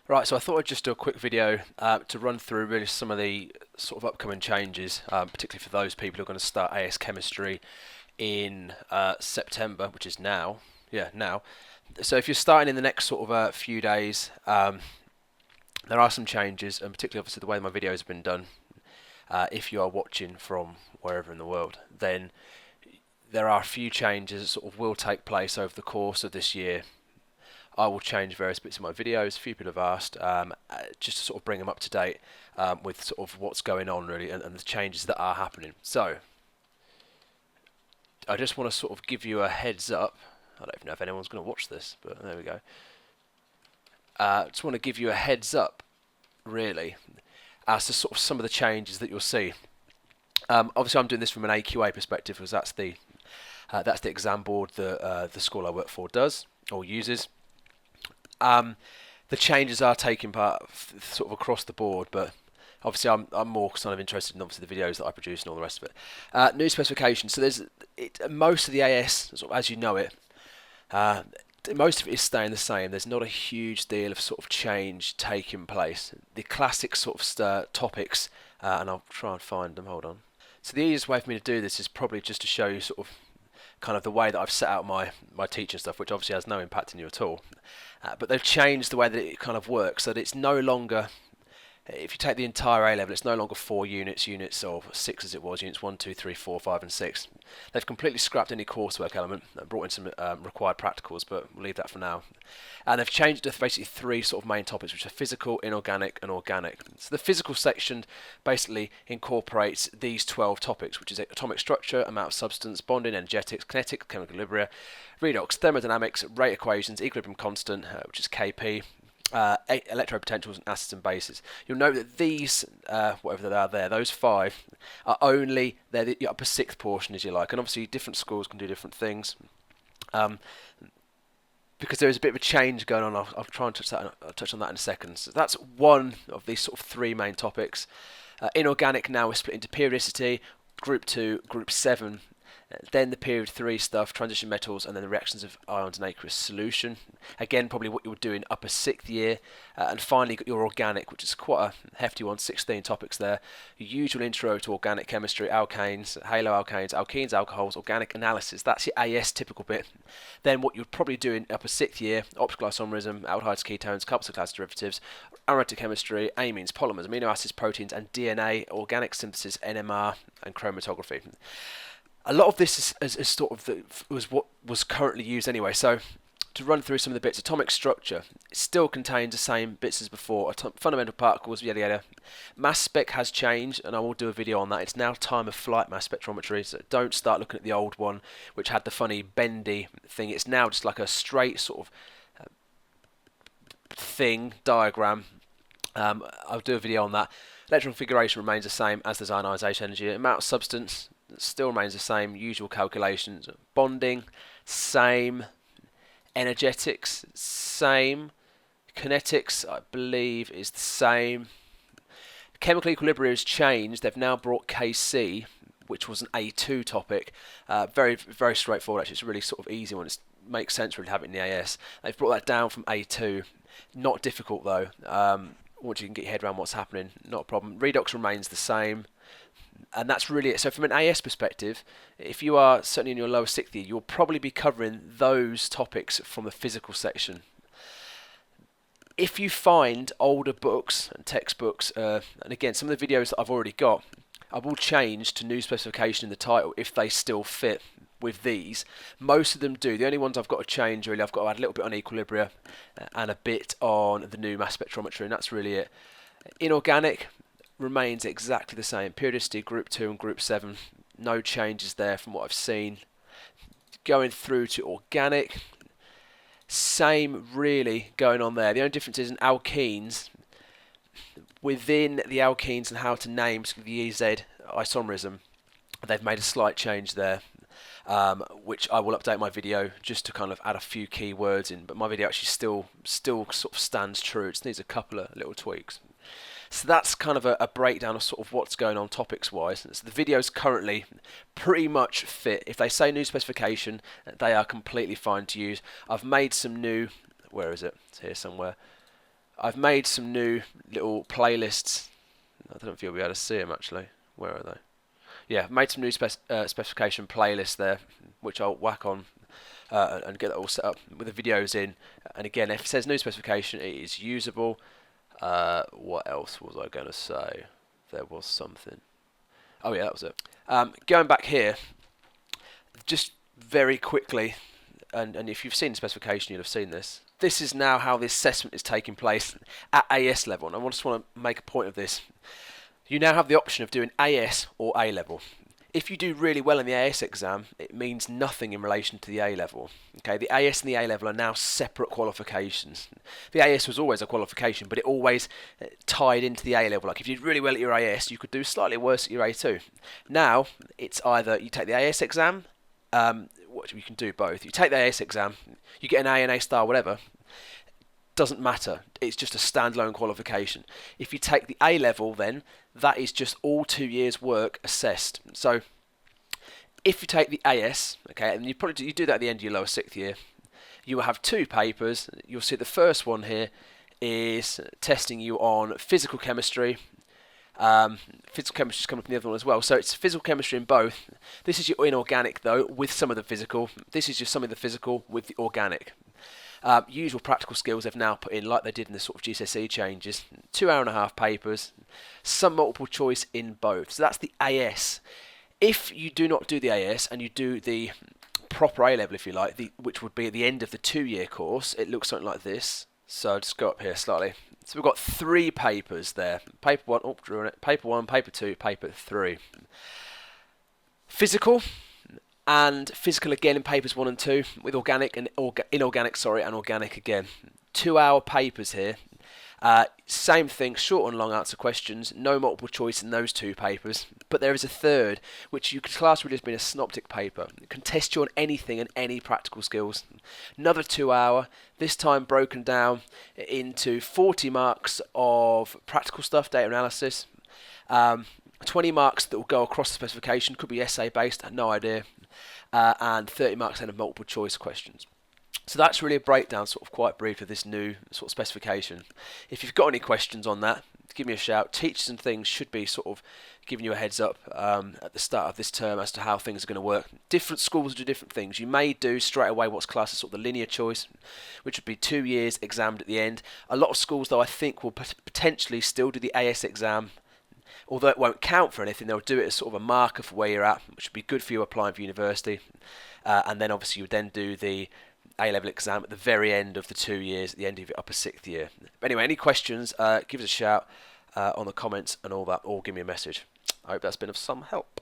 Right, so I thought I'd just do a quick video to run through really some of the sort of upcoming changes, particularly for those people who are going to start AS Chemistry in September, which is now. Yeah, now. So if you're starting in the next sort of few days, there are some changes, and particularly obviously the way my videos have been done. If you are watching from wherever in the world, then there are a few changes that sort of will take place over the course of this year. I will change various bits of my videos. A few people have asked, just to sort of bring them up to date with sort of what's going on really and the changes that are happening. So I just want to sort of give you a heads up. I don't even know if anyone's going to watch this, but there we go. Just want to give you a heads up, really, as to sort of some of the changes that you'll see. Obviously, I'm doing this from an AQA perspective because that's the exam board that the school I work for does or uses. The changes are taking part sort of across the board, but obviously I'm more kind of interested in obviously the videos that I produce and all the rest of it. New specification. So there's most of the AS, sort of as you know it, most of it is staying the same. There's not a huge deal of sort of change taking place. The classic sort of topics, and I'll try and find them. Hold on. So the easiest way for me to do this is probably just to show you sort of kind of the way that I've set out my teaching stuff, which obviously has no impact on you at all. But they've changed the way that it kind of works, so that it's no longer, if you take the entire A level, it's no longer 4 units, or 6 as it was, units 1, 2, 3, 4, 5 and 6. They've completely scrapped any coursework element and brought in some required practicals, but we'll leave that for now. And they've changed it to basically 3 sort of main topics, which are physical, inorganic and organic. So the physical section basically incorporates these 12 topics, which is atomic structure, amount of substance, bonding, energetics, kinetics, chemical equilibria, redox, thermodynamics, rate equations, equilibrium constant, which is Kp, electropotentials and acids and bases. You'll note that these, whatever they are there, those 5 are only, they're the upper 6th portion as you like, and obviously different schools can do different things. Because there is a bit of a change going on, I'll try and touch on that in a second. So that's one of these sort of 3 main topics. Inorganic now is split into periodicity, group 2, group 7, then the period 3 stuff, transition metals, and then the reactions of ions in aqueous solution. Again, probably what you would do in upper 6th year. And finally, got your organic, which is quite a hefty one, 16 topics there. Your usual intro to organic chemistry, alkanes, haloalkanes, alkenes, alcohols, organic analysis. That's your AS typical bit. Then what you'd probably do in upper 6th year, optical isomerism, aldehydes, ketones, carboxylic acid derivatives, aromatic chemistry, amines, polymers, amino acids, proteins, and DNA, organic synthesis, NMR, and chromatography. A lot of this is sort of was what was currently used anyway. So to run through some of the bits, atomic structure still contains the same bits as before. Fundamental particles, yada yada. Mass spec has changed, and I will do a video on that. It's now time of flight mass spectrometry, so don't start looking at the old one, which had the funny bendy thing. It's now just like a straight sort of diagram. I'll do a video on that. Electron configuration remains the same, as does ionization energy. Amount of substance still remains the same, usual calculations. Bonding, same. Energetics, same. Kinetics, I believe, is the same. Chemical equilibrium has changed. They've now brought Kc, which was an A2 topic. Very, very straightforward, actually. It's a really sort of easy one. It makes sense really having it in the AS. They've brought that down from A2. Not difficult, though. Once you can get your head around what's happening, not a problem. Redox remains the same. And that's really it. So from an AS perspective, if you are certainly in your lower 6th year, you'll probably be covering those topics from the physical section. If you find older books and textbooks, and again, some of the videos that I've already got, I will change to new specification in the title if they still fit with these. Most of them do. The only ones I've got to change, really, I've got to add a little bit on equilibria and a bit on the new mass spectrometry, and that's really it. Inorganic remains exactly the same. Periodicity, group 2 and group 7, no changes there from what I've seen. Going through to organic, same really going on there. The only difference is in alkenes, within the alkenes and how to name the EZ isomerism, they've made a slight change there, which I will update my video just to kind of add a few key words in, but my video actually still sort of stands true. It just needs a couple of little tweaks. So that's kind of a breakdown of sort of what's going on topics wise. So the videos currently pretty much fit. If they say new specification, they are completely fine to use. I've made some new, where is it? It's here somewhere. I've made some new little playlists. I don't know if you'll be able to see them actually. Where are they? Yeah, I've made some new specification playlists there, which I'll whack on and get that all set up with the videos in. And again, if it says new specification, it is usable. What else was I going to say? There was something. Oh yeah, that was it. Going back here, just very quickly, and if you've seen the specification, you'll have seen this. This is now how the assessment is taking place at AS level, and I just want to make a point of this. You now have the option of doing AS or A level. If you do really well in the AS exam, it means nothing in relation to the A level. Okay, the AS and the A level are now separate qualifications. The AS was always a qualification, but it always tied into the A level. Like if you did really well at your AS, you could do slightly worse at your A2. Now it's either you take the AS exam, you can do both. You take the AS exam, you get an A and A star, whatever. Doesn't matter. It's just a standalone qualification. If you take the A level, then that is just all 2 years' work assessed. So if you take the AS, okay, and you do that at the end of your lower 6th year, you will have 2 papers. You'll see the first one here is testing you on physical chemistry. Physical chemistry is coming from the other one as well. So it's physical chemistry in both. This is your inorganic though, with some of the physical. This is just some of the physical with the organic. Usual practical skills they've now put in, like they did in the sort of GCSE changes. 2 hour and a half papers, some multiple choice in both. So that's the AS. If you do not do the AS and you do the proper A level, if you like, which would be at the end of the 2 year course, it looks something like this. So I'll just go up here slightly. So we've got 3 papers there. Paper 1, drew on it. Paper 1, paper 2, paper 3. Physical. And physical again in papers 1 and 2 with organic and inorganic, and organic again. 2 hour papers here. Same thing, short and long answer questions. No multiple choice in those 2 papers. But there is a third, which you could class really as being a synoptic paper. It can test you on anything and any practical skills. Another 2 hour, this time broken down into 40 marks of practical stuff, data analysis. 20 marks that will go across the specification, could be essay based, no idea. And 30 marks then of multiple choice questions. So that's really a breakdown, sort of quite brief, of this new sort of specification. If you've got any questions on that, give me a shout. Teachers and things should be sort of giving you a heads up at the start of this term as to how things are going to work. Different schools do different things. You may do straight away what's classed as sort of the linear choice, which would be 2 years examined at the end. A lot of schools, though, I think will potentially still do the AS exam. Although it won't count for anything, they'll do it as sort of a marker for where you're at, which would be good for you applying for university. And then obviously you would then do the A-level exam at the very end of the 2 years, at the end of your upper 6th year. But anyway, any questions, give us a shout on the comments and all that, or give me a message. I hope that's been of some help.